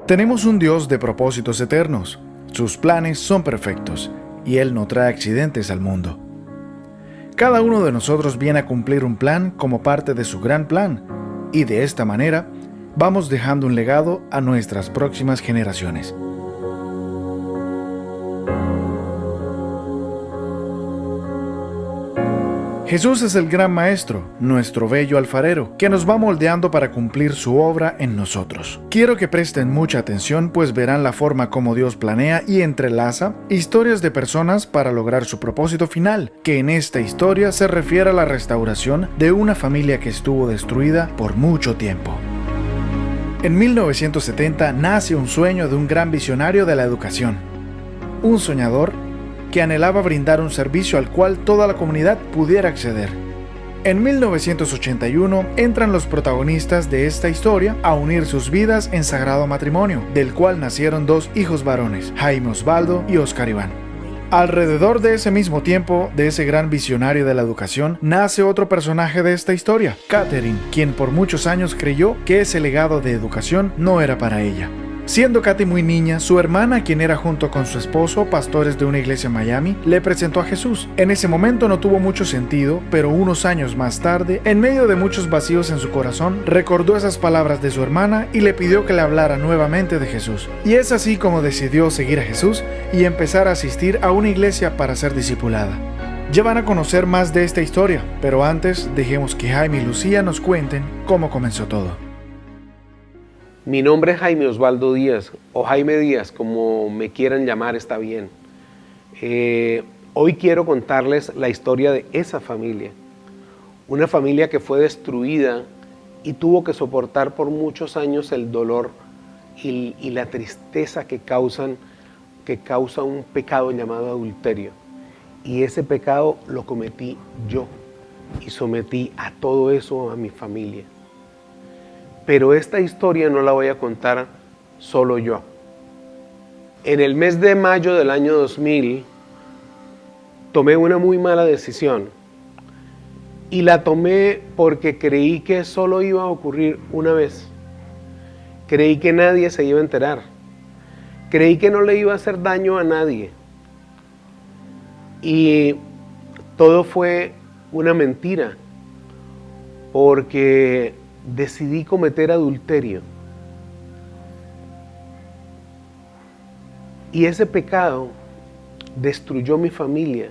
Tenemos un Dios de propósitos eternos. Sus planes son perfectos y Él no trae accidentes al mundo. Cada uno de nosotros viene a cumplir un plan como parte de su gran plan, y de esta manera vamos dejando un legado a nuestras próximas generaciones. Jesús es el gran maestro, nuestro bello alfarero, que nos va moldeando para cumplir su obra en nosotros. Quiero que presten mucha atención, pues verán la forma como Dios planea y entrelaza historias de personas para lograr su propósito final, que en esta historia se refiere a la restauración de una familia que estuvo destruida por mucho tiempo. En 1970 nace un sueño de un gran visionario de la educación, un soñador que anhelaba brindar un servicio al cual toda la comunidad pudiera acceder. En 1981 entran los protagonistas de esta historia a unir sus vidas en sagrado matrimonio, del cual nacieron dos hijos varones, Jaime Osvaldo y Oscar Iván. Alrededor de ese mismo tiempo, de ese gran visionario de la educación, nace otro personaje de esta historia, Catherine, quien por muchos años creyó que ese legado de educación no era para ella. Siendo Katy muy niña, su hermana, quien era junto con su esposo, pastores de una iglesia en Miami, le presentó a Jesús. En ese momento no tuvo mucho sentido, pero unos años más tarde, en medio de muchos vacíos en su corazón, recordó esas palabras de su hermana y le pidió que le hablara nuevamente de Jesús. Y es así como decidió seguir a Jesús y empezar a asistir a una iglesia para ser discipulada. Ya van a conocer más de esta historia, pero antes dejemos que Jaime y Lucía nos cuenten cómo comenzó todo. Mi nombre es Jaime Osvaldo Díaz, o Jaime Díaz, como me quieran llamar, está bien. Hoy quiero contarles la historia de esa familia. Una familia que fue destruida y tuvo que soportar por muchos años el dolor y la tristeza que causa un pecado llamado adulterio. Y ese pecado lo cometí yo y sometí a todo eso a mi familia. Pero esta historia no la voy a contar solo yo. En el mes de mayo del año 2000, tomé una muy mala decisión. Y la tomé porque creí que solo iba a ocurrir una vez. Creí que nadie se iba a enterar. Creí que no le iba a hacer daño a nadie. Y todo fue una mentira. Porque decidí cometer adulterio. Y ese pecado destruyó mi familia.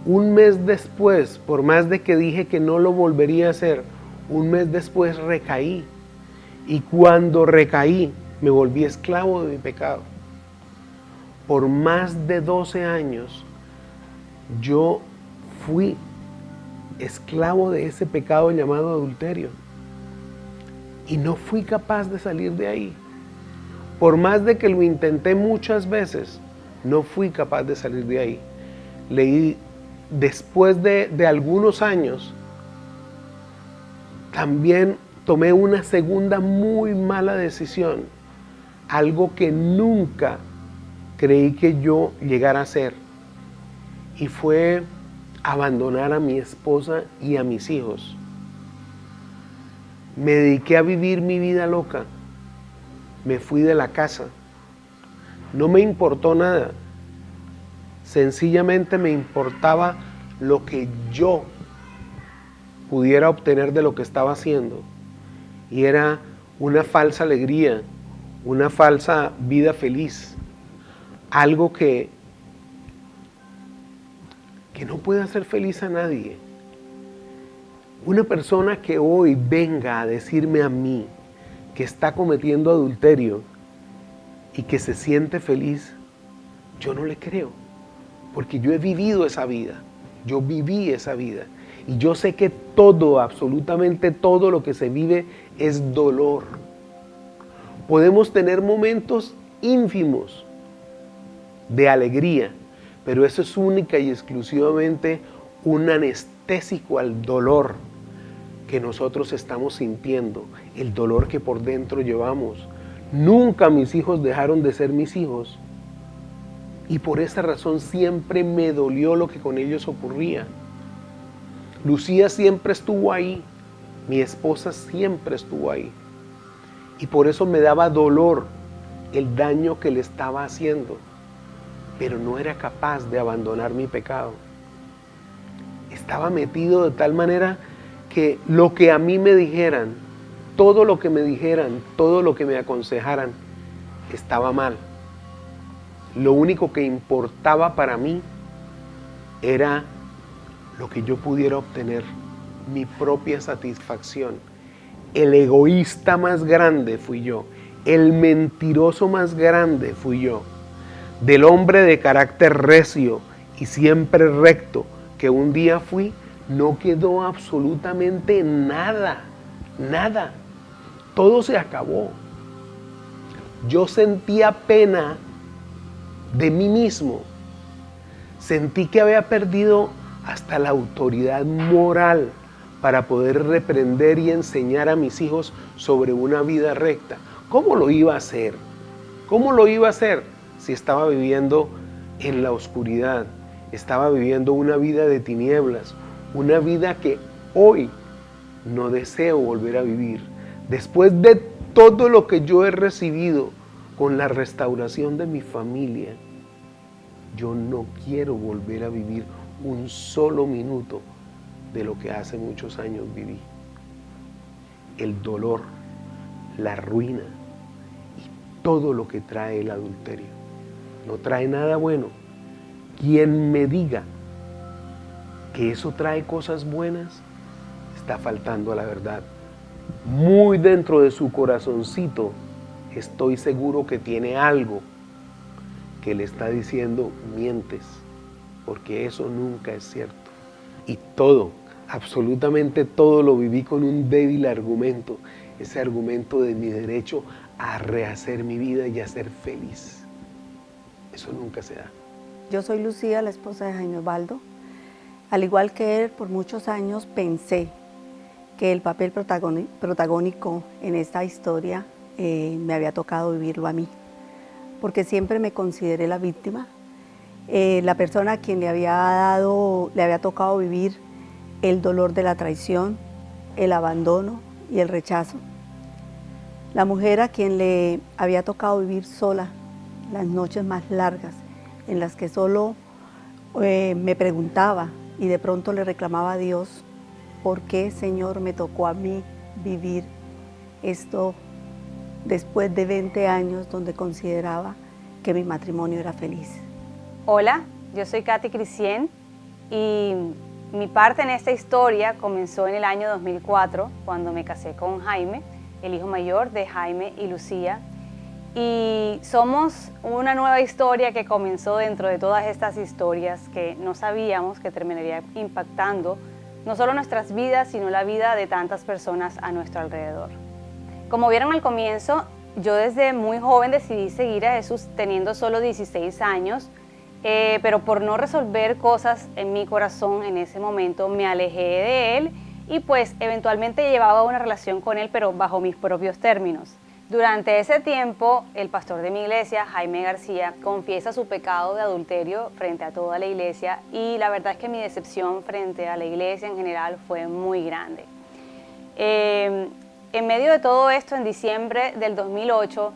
Un mes después, por más de que dije que no lo volvería a hacer, un mes después recaí. Y cuando recaí, me volví esclavo de mi pecado. Por más de 12 años, yo fui esclavo de ese pecado llamado adulterio. Y no fui capaz de salir de ahí. Por más de que lo intenté muchas veces, no fui capaz de salir de ahí. Después de algunos años, también tomé una segunda muy mala decisión. Algo que nunca creí que yo llegara a hacer. Y fue abandonar a mi esposa y a mis hijos. Me dediqué a vivir mi vida loca. Me fui de la casa. No me importó nada. Sencillamente me importaba lo que yo pudiera obtener de lo que estaba haciendo. Y era una falsa alegría, una falsa vida feliz. Algo que no puede hacer feliz a nadie. Una persona que hoy venga a decirme a mí que está cometiendo adulterio y que se siente feliz, yo no le creo, porque yo he vivido esa vida, yo viví esa vida y yo sé que todo, absolutamente todo lo que se vive es dolor. Podemos tener momentos ínfimos de alegría, pero eso es única y exclusivamente un anestésico al dolor que nosotros estamos sintiendo, el dolor que por dentro llevamos. Nunca mis hijos dejaron de ser mis hijos y por esa razón siempre me dolió lo que con ellos ocurría. Lucía siempre estuvo ahí, mi esposa siempre estuvo ahí y por eso me daba dolor el daño que le estaba haciendo, pero no era capaz de abandonar mi pecado. Estaba metido de tal manera que lo que a mí me dijeran, todo lo que me dijeran, todo lo que me aconsejaran, estaba mal. Lo único que importaba para mí era lo que yo pudiera obtener, mi propia satisfacción. El egoísta más grande fui yo, el mentiroso más grande fui yo. Del hombre de carácter recio y siempre recto que un día fui, no quedó absolutamente nada, nada. Todo se acabó. Yo sentía pena de mí mismo. Sentí que había perdido hasta la autoridad moral para poder reprender y enseñar a mis hijos sobre una vida recta. ¿Cómo lo iba a hacer? ¿Cómo lo iba a hacer si estaba viviendo en la oscuridad? Estaba viviendo una vida de tinieblas, una vida que hoy no deseo volver a vivir. Después de todo lo que yo he recibido con la restauración de mi familia, yo no quiero volver a vivir un solo minuto de lo que hace muchos años viví. El dolor, la ruina y todo lo que trae el adulterio. No trae nada bueno. Quien me diga que eso trae cosas buenas, está faltando a la verdad. Muy dentro de su corazoncito, estoy seguro que tiene algo que le está diciendo, mientes, porque eso nunca es cierto. Y todo, absolutamente todo lo viví con un débil argumento, ese argumento de mi derecho a rehacer mi vida y a ser feliz. Eso nunca se da. Yo soy Lucía, la esposa de Jaime Osvaldo. Al igual que él, por muchos años pensé que el papel protagónico en esta historia me había tocado vivirlo a mí, porque siempre me consideré la víctima, la persona a quien le había tocado vivir el dolor de la traición, el abandono y el rechazo. La mujer a quien le había tocado vivir sola las noches más largas, en las que solo me preguntaba y de pronto le reclamaba a Dios, ¿por qué, Señor, me tocó a mí vivir esto después de 20 años donde consideraba que mi matrimonio era feliz? Hola, yo soy Katy Crisien y mi parte en esta historia comenzó en el año 2004 cuando me casé con Jaime, el hijo mayor de Jaime y Lucía. Y somos una nueva historia que comenzó dentro de todas estas historias que no sabíamos que terminaría impactando no solo nuestras vidas, sino la vida de tantas personas a nuestro alrededor. Como vieron al comienzo, yo desde muy joven decidí seguir a Jesús teniendo solo 16 años, pero por no resolver cosas en mi corazón en ese momento me alejé de Él y pues eventualmente llevaba una relación con Él, pero bajo mis propios términos. Durante ese tiempo, el pastor de mi iglesia, Jaime García, confiesa su pecado de adulterio frente a toda la iglesia y la verdad es que mi decepción frente a la iglesia en general fue muy grande. En medio de todo esto, en diciembre del 2008,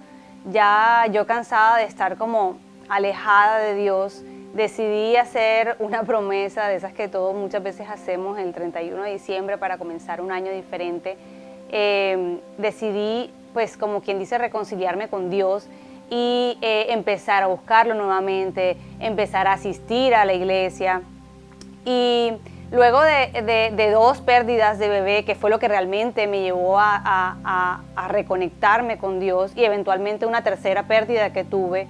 ya yo cansada de estar como alejada de Dios, decidí hacer una promesa de esas que todos muchas veces hacemos el 31 de diciembre para comenzar un año diferente. Decidí, pues como quien dice, reconciliarme con Dios y empezar a buscarlo nuevamente, empezar a asistir a la iglesia. Y luego de 2 pérdidas de bebé, que fue lo que realmente me llevó a reconectarme con Dios, y eventualmente una tercera pérdida que tuve,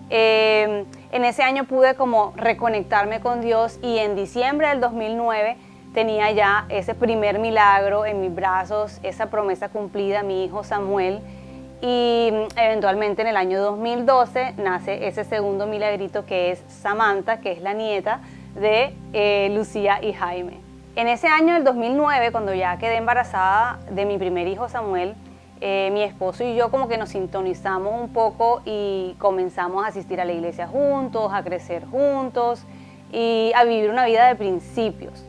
en ese año pude como reconectarme con Dios y en diciembre del 2009 tenía ya ese primer milagro en mis brazos, esa promesa cumplida, mi hijo Samuel, y eventualmente en el año 2012 nace ese segundo milagrito que es Samantha, que es la nieta de Lucía y Jaime. En ese año del 2009, cuando ya quedé embarazada de mi primer hijo Samuel, mi esposo y yo como que nos sintonizamos un poco y comenzamos a asistir a la iglesia juntos, a crecer juntos y a vivir una vida de principios.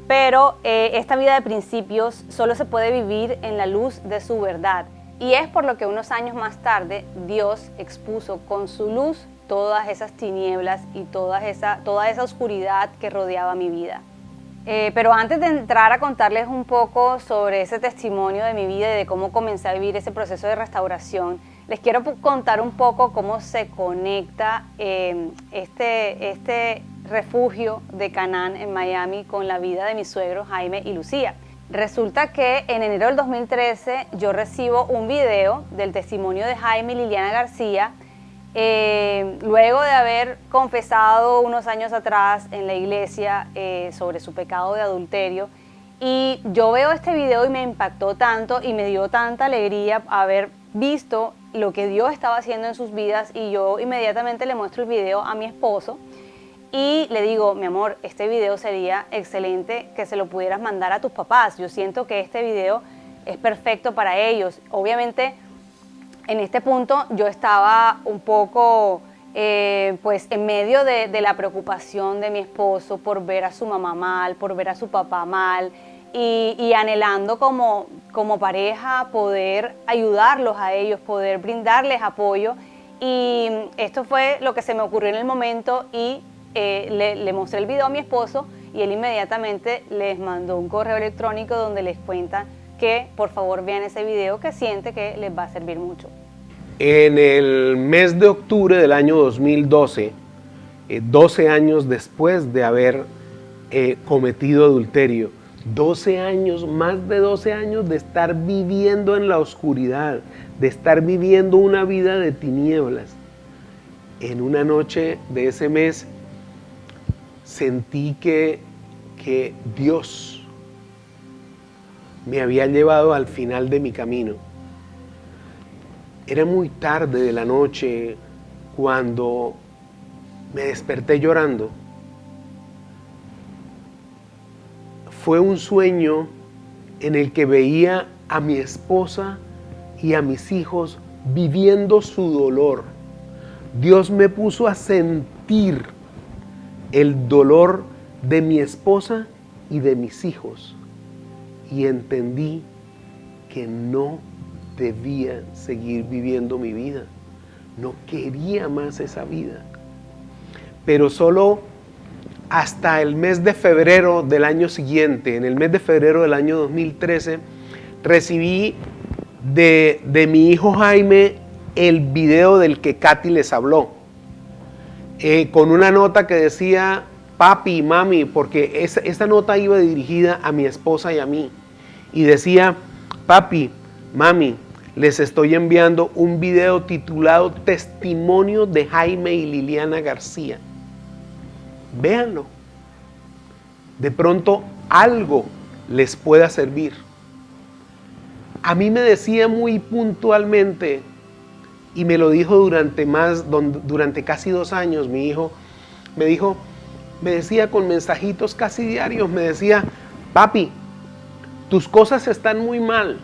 Pero esta vida de principios solo se puede vivir en la luz de su verdad. Y es por lo que unos años más tarde Dios expuso con su luz todas esas tinieblas y toda esa oscuridad que rodeaba mi vida. Pero antes de entrar a contarles un poco sobre ese testimonio de mi vida y de cómo comencé a vivir ese proceso de restauración, les quiero contar un poco cómo se conecta este refugio de Canaán en Miami con la vida de mis suegros Jaime y Lucía. Resulta que en enero del 2013 yo recibo un video del testimonio de Jaime y Liliana García, luego de haber confesado unos años atrás en la iglesia sobre su pecado de adulterio. Y yo veo este video y me impactó tanto y me dio tanta alegría haber visto lo que Dios estaba haciendo en sus vidas, y yo inmediatamente le muestro el video a mi esposo y le digo: mi amor, este video sería excelente que se lo pudieras mandar a tus papás. Yo siento que este video es perfecto para ellos. Obviamente, en este punto yo estaba un poco pues en medio de la preocupación de mi esposo por ver a su mamá mal, por ver a su papá mal, y anhelando como pareja poder ayudarlos a ellos, poder brindarles apoyo. Y esto fue lo que se me ocurrió en el momento, y le mostré el video a mi esposo y él inmediatamente les mandó un correo electrónico donde les cuenta que por favor vean ese video, que siente que les va a servir mucho. En el mes de octubre del año 2012, 12 años después de haber cometido adulterio, 12 años, más de 12 años de estar viviendo en la oscuridad, de estar viviendo una vida de tinieblas, en una noche de ese mes sentí que Dios me había llevado al final de mi camino. Era muy tarde de la noche cuando me desperté llorando. Fue un sueño en el que veía a mi esposa y a mis hijos viviendo su dolor. Dios me puso a sentir el dolor de mi esposa y de mis hijos, y entendí que no debía seguir viviendo mi vida. No quería más esa vida. Pero solo hasta el mes de febrero del año siguiente, en el mes de febrero del año 2013, recibí de mi hijo Jaime el video del que Katy les habló, con una nota que decía papi, mami, porque esa nota iba dirigida a mi esposa y a mí, y decía: papi, mami, les estoy enviando un video titulado Testimonio de Jaime y Liliana García. Véanlo. De pronto algo les pueda servir. A mí me decía muy puntualmente, y me lo dijo durante casi 2 años, mi hijo, me decía con mensajitos casi diarios, me decía: papi, tus cosas están muy mal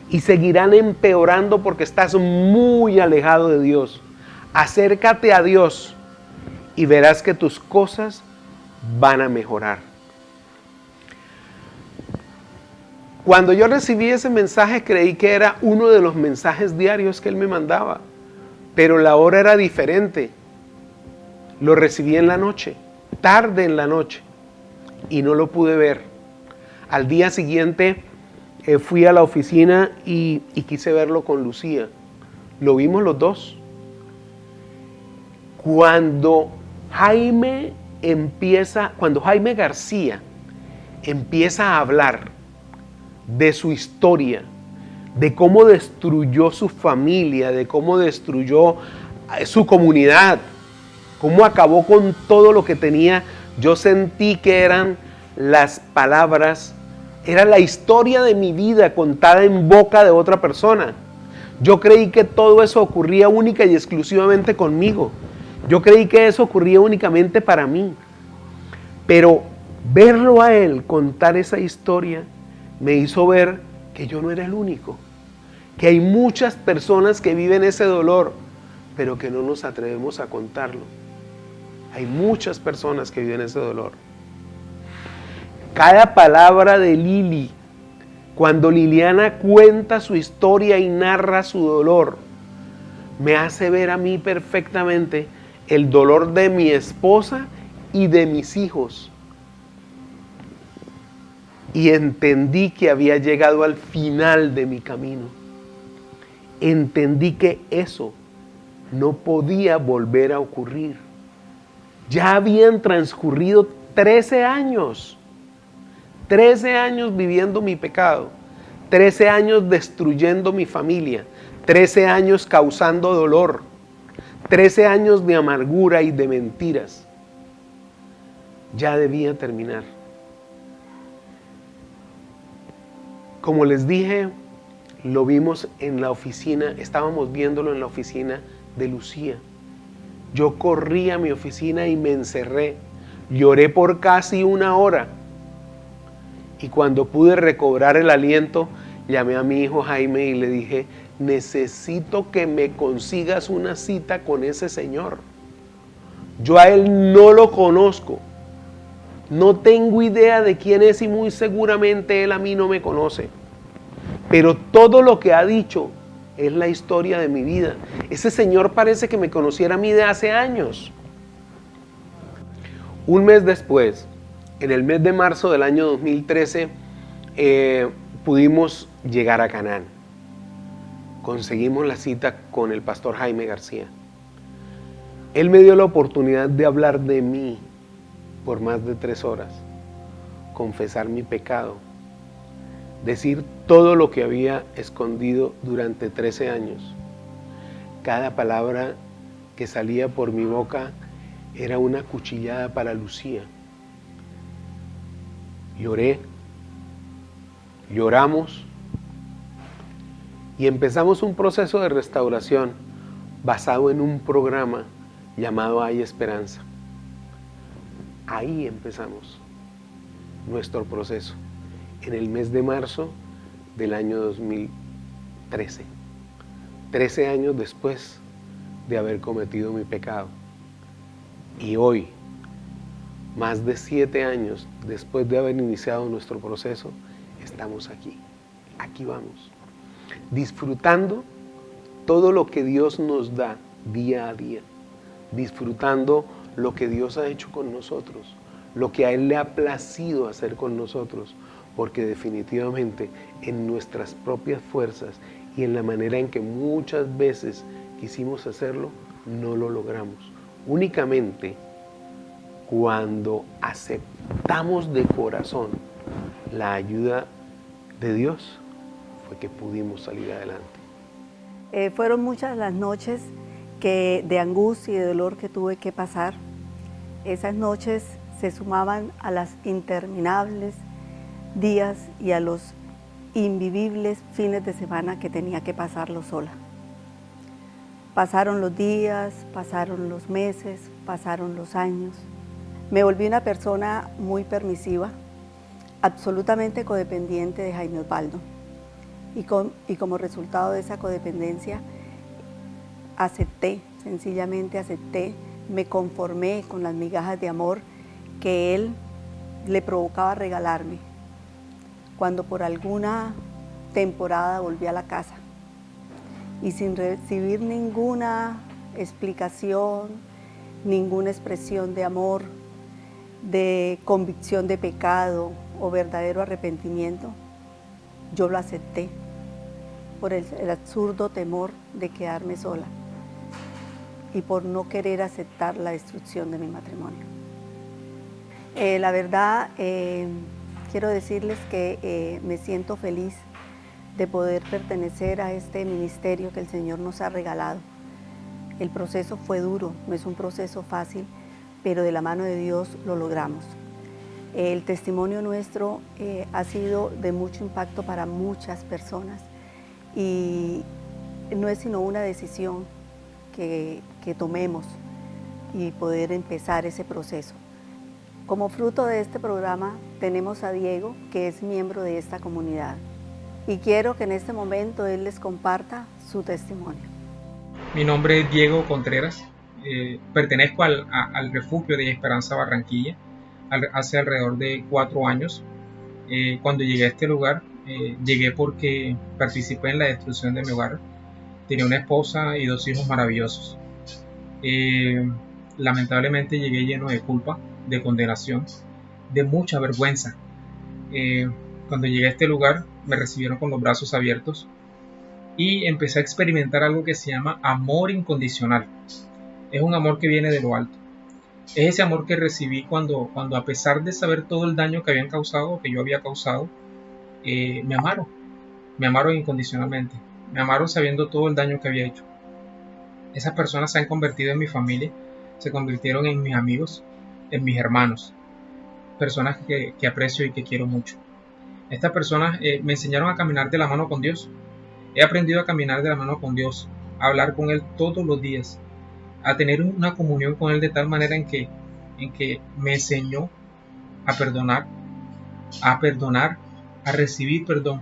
y seguirán empeorando porque estás muy alejado de Dios. Acércate a Dios y verás que tus cosas van a mejorar. Cuando yo recibí ese mensaje, creí que era uno de los mensajes diarios que él me mandaba, pero la hora era diferente. Lo recibí en la noche, tarde en la noche, y no lo pude ver. Al día siguiente fui a la oficina y quise verlo con Lucía. Lo vimos los dos. Cuando Jaime García empieza a hablar de su historia, de cómo destruyó su familia, de cómo destruyó su comunidad, cómo acabó con todo lo que tenía, yo sentí que eran las palabras, era la historia de mi vida contada en boca de otra persona. Yo creí que todo eso ocurría única y exclusivamente conmigo. Yo creí que eso ocurría únicamente para mí. Pero verlo a él contar esa historia me hizo ver que yo no era el único, que hay muchas personas que viven ese dolor, pero que no nos atrevemos a contarlo. Hay muchas personas que viven ese dolor. Cada palabra de Lili, Cuando Liliana cuenta su historia y narra su dolor, me hace ver a mí perfectamente el dolor de mi esposa y de mis hijos. Y entendí que había llegado al final de mi camino. Entendí que eso no podía volver a ocurrir. Ya habían transcurrido 13 años. 13 años viviendo mi pecado. 13 años destruyendo mi familia. 13 años causando dolor. 13 años de amargura y de mentiras. Ya debía terminar. Como les dije, lo vimos en la oficina, estábamos viéndolo en la oficina de Lucía. Yo corrí a mi oficina y me encerré. Lloré por casi 1 hora. Y cuando pude recobrar el aliento, llamé a mi hijo Jaime y le dije, necesito que me consigas una cita con ese señor. Yo a él no lo conozco. No tengo idea de quién es y muy seguramente él a mí no me conoce. Pero todo lo que ha dicho es la historia de mi vida. Ese señor parece que me conociera a mí de hace años. Un mes después, en el mes de marzo del año 2013, pudimos llegar a Canaán. Conseguimos la cita con el pastor Jaime García. Él me dio la oportunidad de hablar de mí por más de 3 horas, confesar mi pecado, decir todo lo que había escondido durante 13 años. Cada palabra que salía por mi boca era una cuchillada para Lucía. Lloré, lloramos y empezamos un proceso de restauración basado en un programa llamado Hay Esperanza. Ahí empezamos nuestro proceso, en el mes de marzo del año 2013, 13 años después de haber cometido mi pecado. Y hoy, más de 7 años después de haber iniciado nuestro proceso, estamos aquí vamos, disfrutando todo lo que Dios nos da día a día, disfrutando lo que Dios ha hecho con nosotros, lo que a Él le ha placido hacer con nosotros, porque definitivamente en nuestras propias fuerzas y en la manera en que muchas veces quisimos hacerlo, no lo logramos. Únicamente cuando aceptamos de corazón la ayuda de Dios, fue que pudimos salir adelante. Fueron muchas las noches de angustia y de dolor que tuve que pasar. Esas noches se sumaban a las interminables días y a los invivibles fines de semana que tenía que pasarlo sola. Pasaron los días, pasaron los meses, pasaron los años. Me volví una persona muy permisiva, absolutamente codependiente de Jaime Osvaldo. Y como resultado de esa codependencia, sencillamente acepté, me conformé con las migajas de amor que él le provocaba regalarme cuando por alguna temporada volví a la casa y sin recibir ninguna explicación, ninguna expresión de amor, de convicción de pecado o verdadero arrepentimiento, yo lo acepté por el absurdo temor de quedarme sola y por no querer aceptar la destrucción de mi matrimonio. La verdad, quiero decirles que me siento feliz de poder pertenecer a este ministerio que el Señor nos ha regalado. El proceso fue duro, no es un proceso fácil, pero de la mano de Dios lo logramos. El testimonio nuestro ha sido de mucho impacto para muchas personas y no es sino una decisión que tomemos y poder empezar ese proceso. Como fruto de este programa tenemos a Diego, que es miembro de esta comunidad, y quiero que en este momento él les comparta su testimonio. Mi nombre es Diego Contreras, pertenezco al refugio de Esperanza Barranquilla hace alrededor de 4 años. Cuando llegué a este lugar Llegué porque participé en la destrucción de mi hogar. Tenía una esposa y 2 hijos maravillosos. Lamentablemente llegué lleno de culpa, de condenación, de mucha vergüenza. Cuando llegué a este lugar me recibieron con los brazos abiertos y empecé a experimentar algo que se llama amor incondicional. Es un amor que viene de lo alto. Es ese amor que recibí cuando a pesar de saber todo el daño que habían causado, que yo había causado, me amaron incondicionalmente, me amaron sabiendo todo el daño que había hecho. Esas personas se han convertido en mi familia, se convirtieron en mis amigos, en mis hermanos, personas que aprecio y que quiero mucho. Estas personas me enseñaron a caminar de la mano con Dios. He aprendido a caminar de la mano con Dios, a hablar con Él todos los días, a tener una comunión con Él de tal manera en que me enseñó a perdonar, a recibir perdón.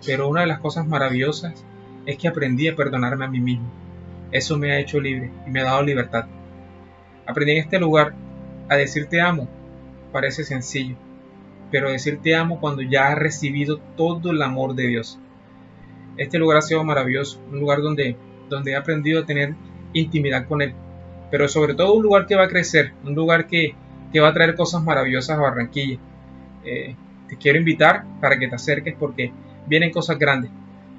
Pero una de las cosas maravillosas es que aprendí a perdonarme a mí mismo. Eso me ha hecho libre y me ha dado libertad. Aprendí en este lugar a decir te amo. Parece sencillo, pero decir te amo cuando ya has recibido todo el amor de Dios. Este lugar ha sido maravilloso, un lugar donde he aprendido a tener intimidad con Él, pero sobre todo un lugar que va a crecer, un lugar que va a traer cosas maravillosas a Barranquilla. Te quiero invitar para que te acerques porque vienen cosas grandes,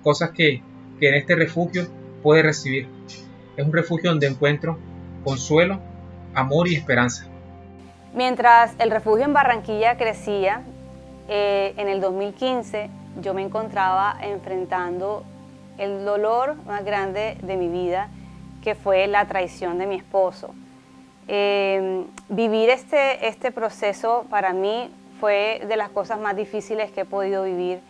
cosas que en este refugio puedes recibir. Es un refugio donde encuentro consuelo, amor y esperanza. Mientras el refugio en Barranquilla crecía, en el 2015 yo me encontraba enfrentando el dolor más grande de mi vida, que fue la traición de mi esposo. Vivir este proceso para mí fue de las cosas más difíciles que he podido vivir,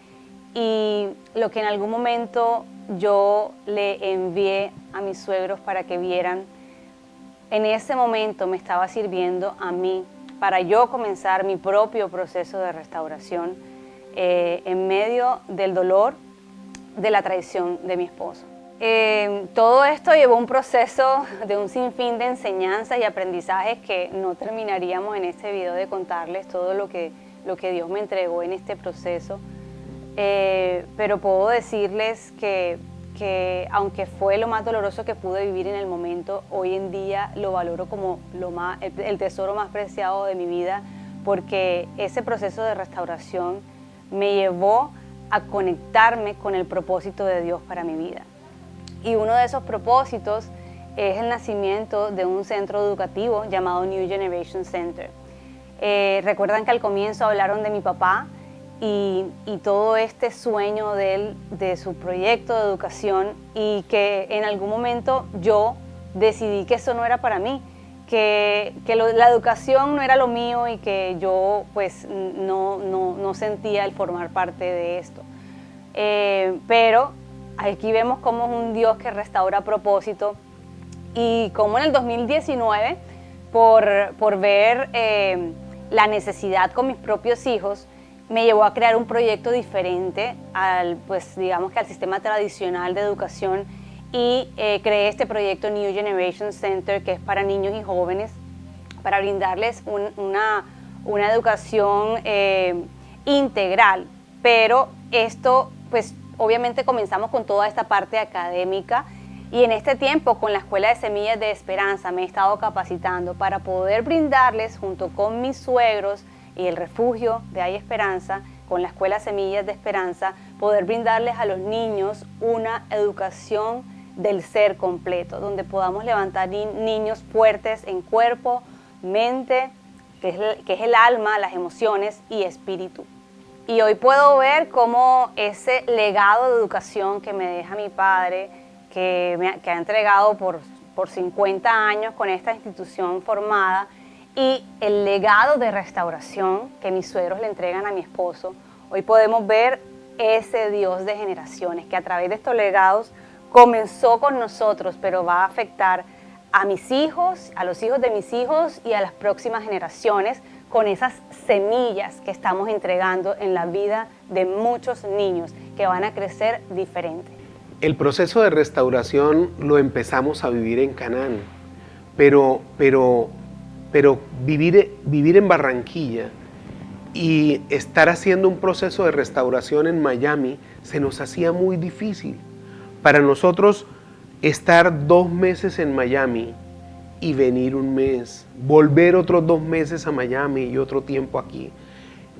y lo que en algún momento yo le envié a mis suegros para que vieran, en ese momento me estaba sirviendo a mí para yo comenzar mi propio proceso de restauración en medio del dolor de la traición de mi esposo. Todo esto llevó un proceso de un sinfín de enseñanzas y aprendizajes que no terminaríamos en este video de contarles todo lo que Dios me entregó en este proceso. Pero puedo decirles que aunque fue lo más doloroso que pude vivir en el momento, hoy en día lo valoro como el tesoro más preciado de mi vida, porque ese proceso de restauración me llevó a conectarme con el propósito de Dios para mi vida. Y uno de esos propósitos es el nacimiento de un centro educativo llamado New Generation Center. Recuerdan que al comienzo hablaron de mi papá y todo este sueño de su proyecto de educación, y que en algún momento yo decidí que eso no era para mí, que la educación no era lo mío y que yo pues no sentía el formar parte de esto. Pero aquí vemos cómo es un Dios que restaura a propósito, y cómo en el 2019, por ver la necesidad con mis propios hijos, me llevó a crear un proyecto diferente al sistema tradicional de educación, y creé este proyecto New Generation Center, que es para niños y jóvenes, para brindarles una educación integral. Pero esto, pues obviamente comenzamos con toda esta parte académica, y en este tiempo con la Escuela de Semillas de Esperanza me he estado capacitando para poder brindarles, junto con mis suegros y el refugio de Hay Esperanza, con la Escuela Semillas de Esperanza, poder brindarles a los niños una educación del ser completo, donde podamos levantar niños fuertes en cuerpo, mente, que es el alma, las emociones y espíritu. Y hoy puedo ver cómo ese legado de educación que me deja mi padre, que ha entregado por 50 años con esta institución formada, y el legado de restauración que mis suegros le entregan a mi esposo, hoy podemos ver ese Dios de generaciones que a través de estos legados comenzó con nosotros, pero va a afectar a mis hijos, a los hijos de mis hijos y a las próximas generaciones, con esas semillas que estamos entregando en la vida de muchos niños que van a crecer diferente. El proceso de restauración lo empezamos a vivir en Canaán, pero vivir en Barranquilla Y estar haciendo un proceso de restauración en Miami se nos hacía muy difícil. Para nosotros, estar 2 meses en Miami y venir un mes, volver otros 2 meses a Miami y otro tiempo aquí,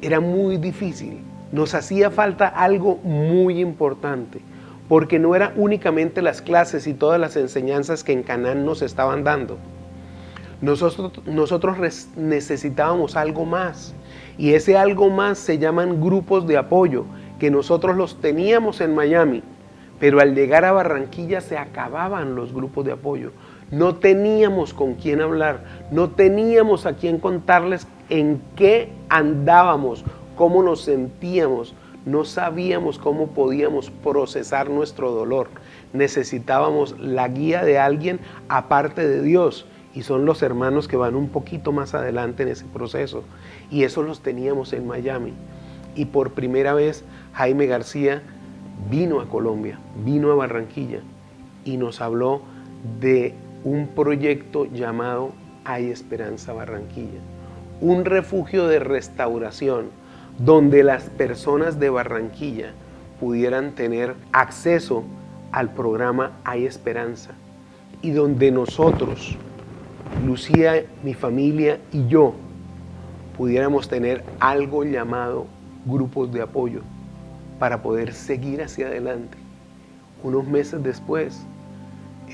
era muy difícil. Nos hacía falta algo muy importante, porque no era únicamente las clases y todas las enseñanzas que en Canaán nos estaban dando. Nosotros necesitábamos algo más, y ese algo más se llaman grupos de apoyo, que nosotros los teníamos en Miami, pero al llegar a Barranquilla se acababan los grupos de apoyo. No teníamos con quién hablar, no teníamos a quién contarles en qué andábamos, cómo nos sentíamos, no sabíamos cómo podíamos procesar nuestro dolor. Necesitábamos la guía de alguien aparte de Dios, y son los hermanos que van un poquito más adelante en ese proceso, y eso los teníamos en Miami. Y por primera vez Jaime García vino a Colombia, vino a Barranquilla y nos habló de un proyecto llamado Hay Esperanza Barranquilla, un refugio de restauración donde las personas de Barranquilla pudieran tener acceso al programa Hay Esperanza, y donde nosotros, Lucía, mi familia y yo, pudiéramos tener algo llamado grupos de apoyo para poder seguir hacia adelante. Unos meses después,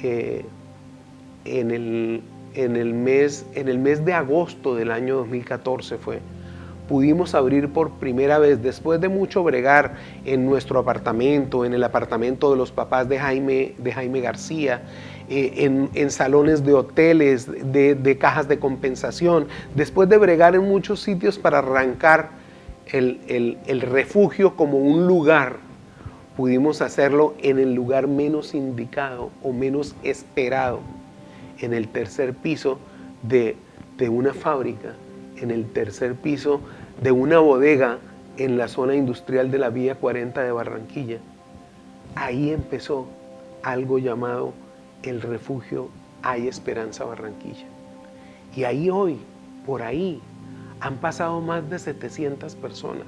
en el mes de agosto del año 2014 pudimos abrir por primera vez, después de mucho bregar en nuestro apartamento, en el apartamento de los papás de Jaime García, en salones de hoteles, de cajas de compensación, después de bregar en muchos sitios para arrancar el refugio como un lugar, pudimos hacerlo en el lugar menos indicado o menos esperado, en el tercer piso de una fábrica, en el tercer piso de una bodega en la zona industrial de la Vía 40 de Barranquilla. Ahí empezó algo llamado el refugio Hay Esperanza Barranquilla. Y ahí hoy, por ahí, han pasado más de 700 personas.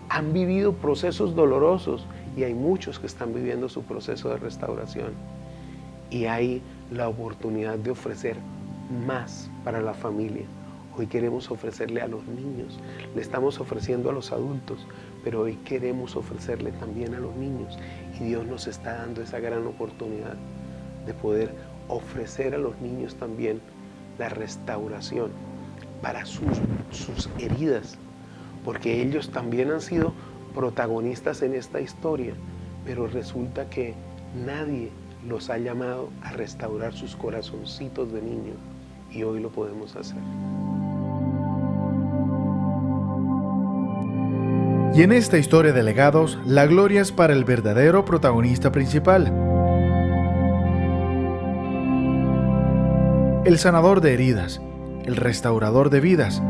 Han vivido procesos dolorosos y hay muchos que están viviendo su proceso de restauración. Y hay la oportunidad de ofrecer más para la familia. Hoy queremos ofrecerle a los niños, le estamos ofreciendo a los adultos, pero hoy queremos ofrecerle también a los niños. Y Dios nos está dando esa gran oportunidad de poder ofrecer a los niños también la restauración para sus heridas, porque ellos también han sido protagonistas en esta historia, pero resulta que nadie los ha llamado a restaurar sus corazoncitos de niño, y hoy lo podemos hacer. Y en esta historia de legados, la gloria es para el verdadero protagonista principal, el sanador de heridas, el restaurador de vidas,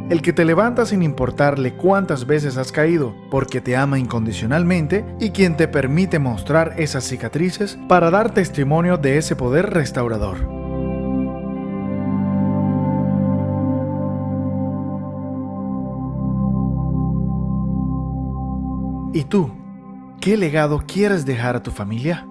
el que te levanta sin importarle cuántas veces has caído, porque te ama incondicionalmente, y quien te permite mostrar esas cicatrices para dar testimonio de ese poder restaurador. ¿Y tú? ¿Qué legado quieres dejar a tu familia?